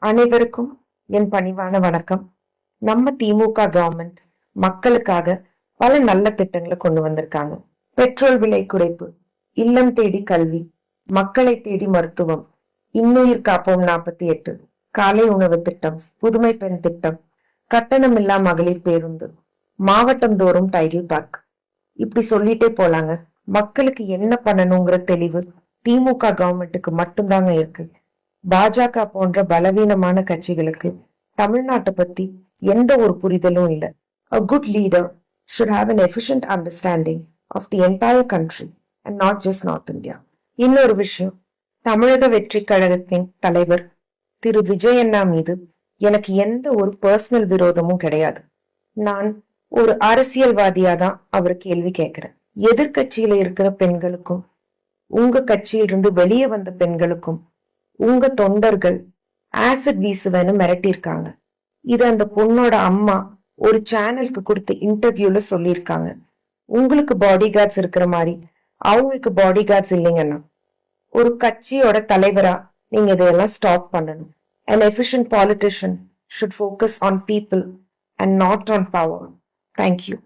அனைவருக்கும் என் பணிவான வணக்கம். நம்ம திமுக கவர்மெண்ட் மக்களுக்காக பல நல்ல திட்டங்களை கொண்டு வந்திருக்காங்க. பெட்ரோல் விலை குறைப்பு, இல்லம் தேடி கல்வி, மக்களை தேடி மருத்துவம், இன்னுயிர் காப்போம் 48, காலை உணவு திட்டம், புதுமை பெண் திட்டம், கட்டணமில்லா மகளிர் பேருந்து, மாவட்டம் தோறும் டைட்டில் பார்க், இப்படி சொல்லிட்டே போலாங்க. மக்களுக்கு என்ன பண்ணணுங்கிற தெளிவு திமுக கவர்மெண்ட்டுக்கு மட்டும்தாங்க இருக்கு. பாஜக போன்ற பலவீனமான கட்சிகளுக்கு தமிழ்நாட்டை பத்தி எந்த ஒரு புரிதலும் இல்லை. A good leader should have an efficient understanding of the entire country and not just North India. இன்னொரு விஷயம், தமிழக வெற்றி கழகத்தின் தலைவர் திரு விஜயண்ணா மீது எனக்கு எந்த ஒரு பர்சனல் விரோதமும் கிடையாது. நான் ஒரு அரசியல்வாதியா தான் அவர் கேள்வி கேட்கிறேன். எதிர்கட்சியில இருக்கிற பெண்களுக்கும் உங்க கட்சியிலிருந்து வெளியே வந்த பெண்களுக்கும் உங்க தொண்டர்கள் ஆசிட் வீசுவேன்னு மிரட்டியிருக்காங்க. இது அந்த பொண்ணோட அம்மா ஒரு சேனலுக்கு கொடுத்த இன்டர்வியூல சொல்லியிருக்காங்க. உங்களுக்கு பாடி கார்ட்ஸ் இருக்கிற மாதிரி அவங்களுக்கு பாடி கார்ட்ஸ் இல்லைங்கன்னா ஒரு கட்சியோட தலைவரா நீங்க இதையெல்லாம் ஸ்டாப் பண்ணணும். An efficient politician should focus on people and not on power. Thank you.